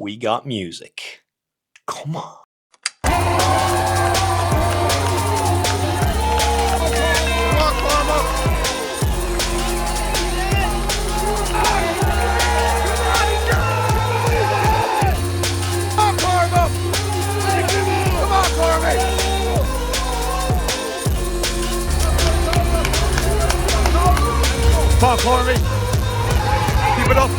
we got music. Come on. Come on, Corby. Keep it up.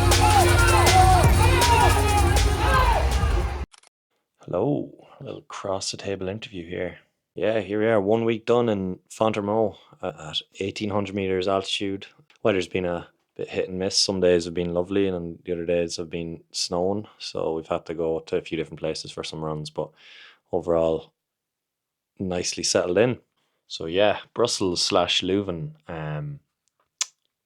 Hello, a little cross the table interview here. Yeah, here we are, 1 week done in Fontermo at 1800 meters altitude. Weather's been a bit hit and miss. Some days have been lovely and the other days have been snowing. So we've had to go to a few different places for some runs, but overall, nicely settled in. So yeah, Brussels/Leuven, the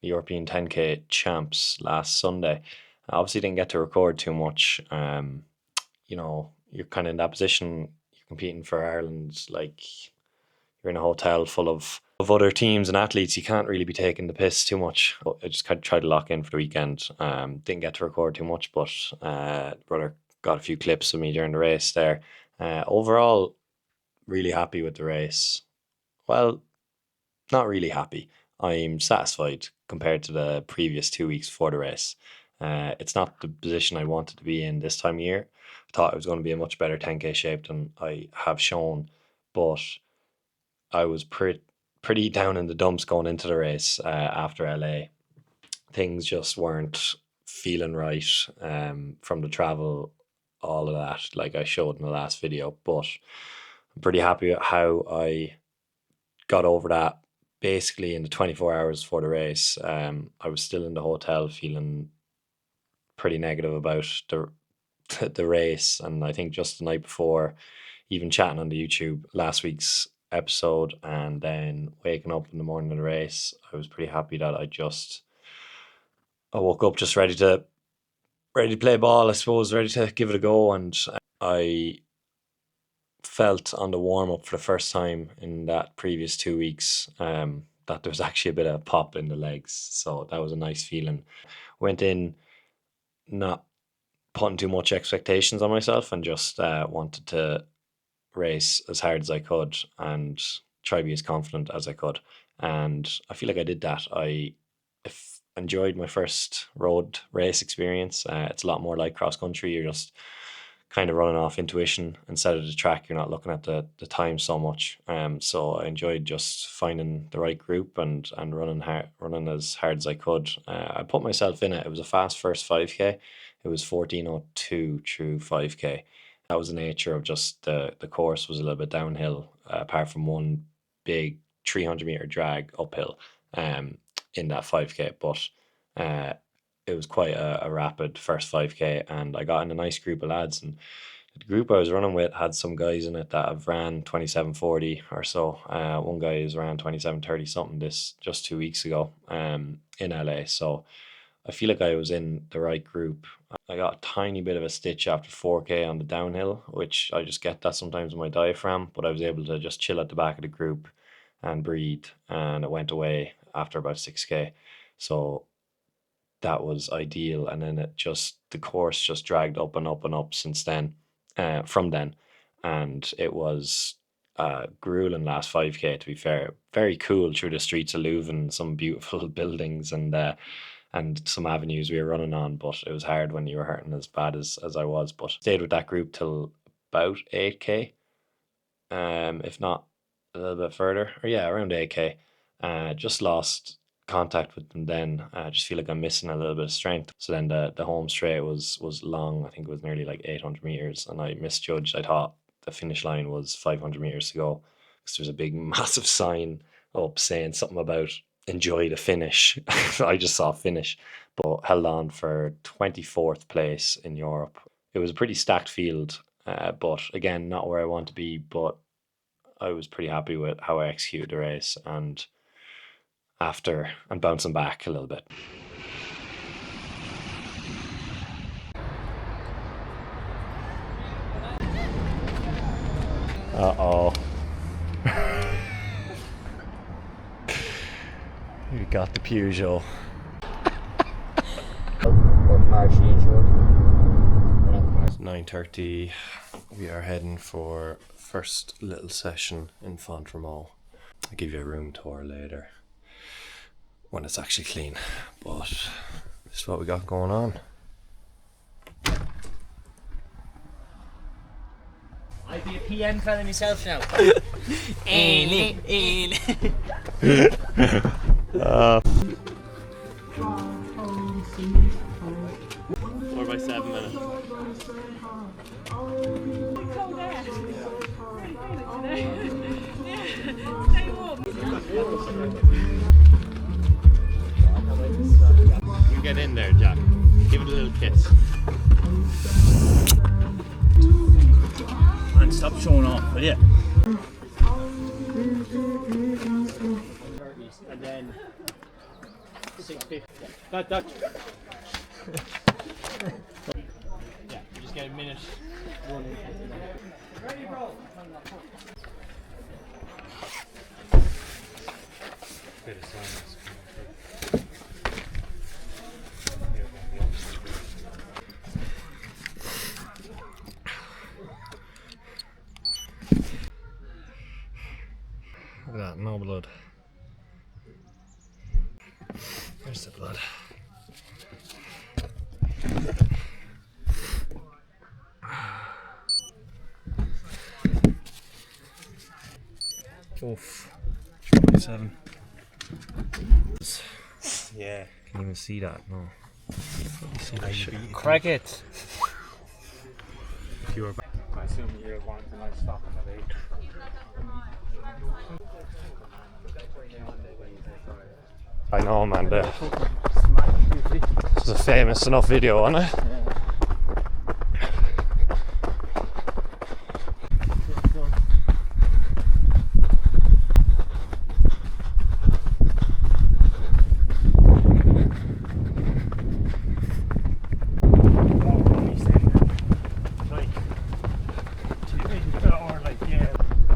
European 10K champs last Sunday. I obviously didn't get to record too much. You're kind of in that position. You're competing for Ireland, like you're in a hotel full of other teams and athletes. You can't really be taking the piss too much. I just kind of tried to lock in for the weekend. Didn't get to record too much, but brother got a few clips of me during the race there. Overall, really happy with the race. Well, not really happy. I'm satisfied compared to the previous 2 weeks before the race. It's not the position I wanted to be in this time of year. I thought I was going to be in much better 10K shape than I have shown, but I was pretty down in the dumps going into the race after LA. Things just weren't feeling right from the travel, all of that, like I showed in the last video, but I'm pretty happy with how I got over that. Basically, in the 24 hours before the race, I was still in the hotel feeling pretty negative about the race, and I think just the night before, even chatting on the YouTube last week's episode, and then waking up in the morning of the race, I was pretty happy that I woke up just ready to play ball, I suppose, ready to give it a go, and I felt on the warm up for the first time in that previous 2 weeks that there was actually a bit of pop in the legs, so that was a nice feeling. Went in not putting too much expectations on myself and just wanted to race as hard as I could and try to be as confident as I could, and I feel like I did that. I enjoyed my first road race experience. It's a lot more like cross country. You're just kind of running off intuition instead of the track. You're not looking at the time so much. So I enjoyed just finding the right group and running as hard as I could. I put myself in it. It was a fast first 5K. It was 14:02 through 5K. That was the nature of just the course was a little bit downhill, apart from one big 300-meter drag uphill in that 5K. But it was quite a rapid first 5K, and I got in a nice group of lads, and the group I was running with had some guys in it that have ran 27:40 or so. One guy is around 27:30 something this just 2 weeks ago in LA. So I feel like I was in the right group. I got a tiny bit of a stitch after 4K on the downhill, which I just get that sometimes with my diaphragm, but I was able to just chill at the back of the group and breathe, and it went away after about 6K. So that was ideal, and then the course just dragged up and up and up since then, from then, and it was grueling last 5K, to be fair. Very cool through the streets of Leuven, some beautiful buildings and some avenues we were running on, but it was hard when you were hurting as bad as I was. But stayed with that group till about 8K, if not a little bit further, or yeah, around 8K. Just lost contact with them then. I just feel like I'm missing a little bit of strength. So then the home straight was long. I think it was nearly like 800 meters, and I misjudged. I thought the finish line was 500 meters to go, because there's a big massive sign up saying something about enjoy the finish. I just saw finish, but held on for 24th place in Europe. It was a pretty stacked field, but again, not where I want to be, but I was pretty happy with how I executed the race, and bouncing back a little bit. Uh-oh. We got the Peugeot. 9:30. We are heading for first little session in Fontremont. I'll give you a room tour later when it's actually clean, but this is what we got going on. I'd be a PM fella myself now. 4 by 7 minutes. You get in there, Jack. Give it a little kiss. Man, stop showing off, will you? And then 650. That. Yeah, you just get a minute. Ready, bro? Look at that, no blood. There's the blood. Oof. 27. Yeah. Can't even see that, no. See that shit. Crack it. If you were I assume you want a nice stop on the way. I know, man. This is a famous enough video, isn't it?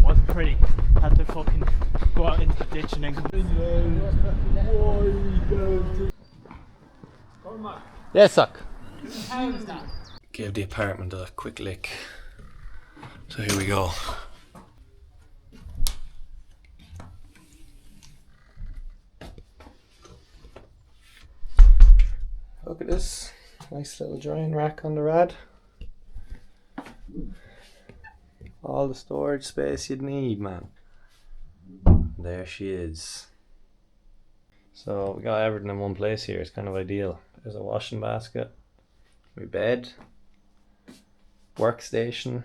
Wasn't pretty. Had to fucking go out into the ditch and then go. Yes, suck. Gave the apartment a quick lick. So here we go. Look at this. Nice little drying rack on the rad. All the storage space you'd need, man. There she is. So we got everything in one place here. It's kind of ideal. There's a washing basket, my bed, workstation,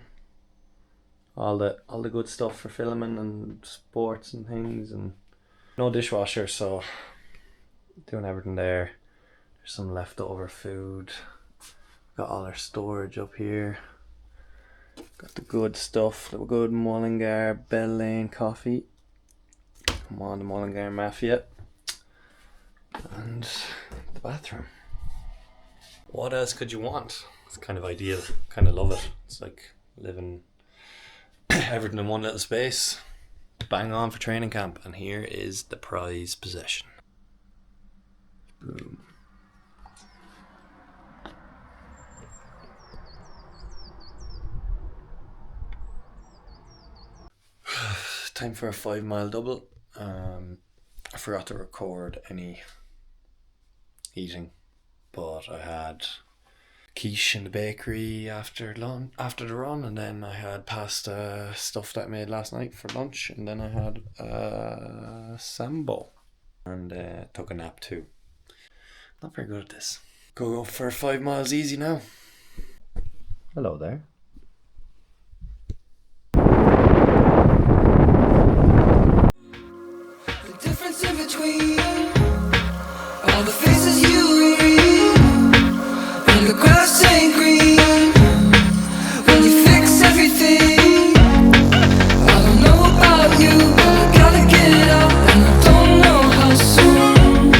all the good stuff for filming and sports and things, and no dishwasher, so doing everything there. There's some leftover food. Got all our storage up here. Got the good stuff, the good Mullingar Bell Lane coffee. Come on, the Mullingar Mafia. And the bathroom. What else could you want? It's kind of ideal. Kind of love it. It's like living everything in one little space. Bang on for training camp. And here is the prize possession. Boom. Time for a 5 mile double. I forgot to record any eating, but I had quiche in the bakery after the run, and then I had pasta stuff that I made last night for lunch, and then I had sambo, and took a nap too. Not very good at this. Go for 5 miles easy now. Hello there. Between all the faces you read, and the grass ain't green when you fix everything. I don't know about you, but I gotta get up, and I don't know how soon.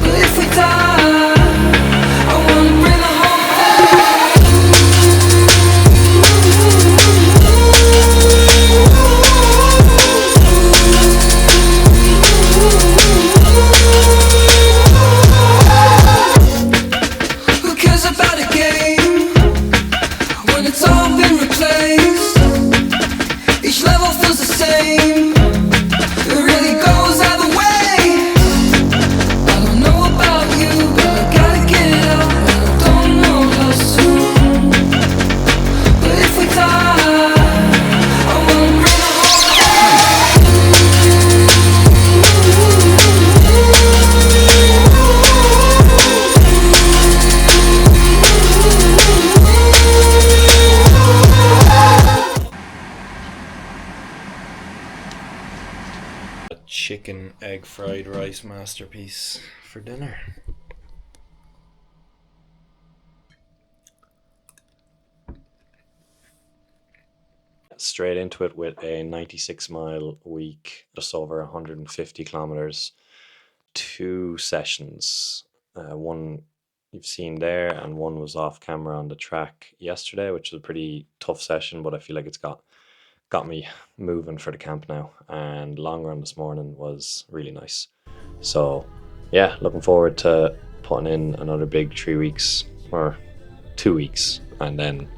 But if we die, I wanna bring the whole big fried rice masterpiece for dinner. Straight into it with a 96-mile week, just over 150 kilometers, 2 sessions. One you've seen there, and one was off camera on the track yesterday, which was a pretty tough session, but I feel like it's got me moving for the camp now. And long run this morning was really nice. So yeah, looking forward to putting in another big 3 weeks or 2 weeks, and then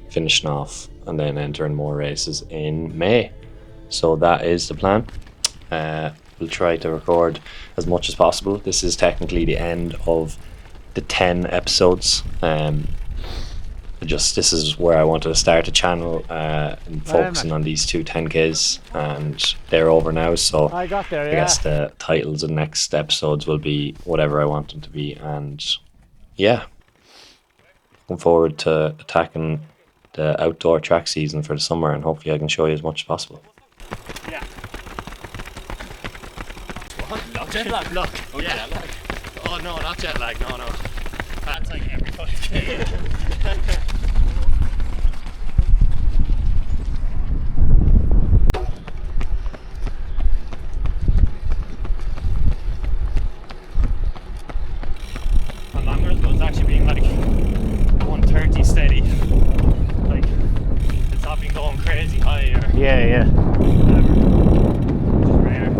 finishing off and then entering more races in May. So that is the plan. We'll try to record as much as possible. This is technically the end of the 10 episodes. This is where I wanted to start a channel and focusing on these two 10Ks, and they're over now, so I got there, I guess the titles of the next episodes will be whatever I want them to be. And yeah, looking forward to attacking the outdoor track season for the summer, and hopefully I can show you as much as possible. Yeah. What? Jet lag? Look. Oh, yeah. Jet lag. Oh no, not jet lag. No. That's like every 5K. On longer, it was actually being like 130 steady. Like, it's not been going crazy high or Yeah. whatever. Which is rare.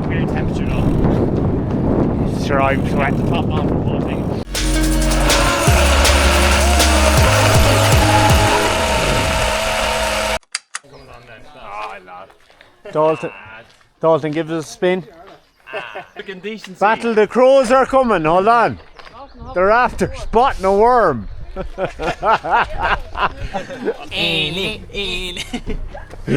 Weird temperature though. Sure, I'm At sweating. the top on for the whole thing. Coming on then. Oh, lad. Dalton, give us a spin. Looking decent. Battle the crows are coming, hold on. They're after spotting a worm.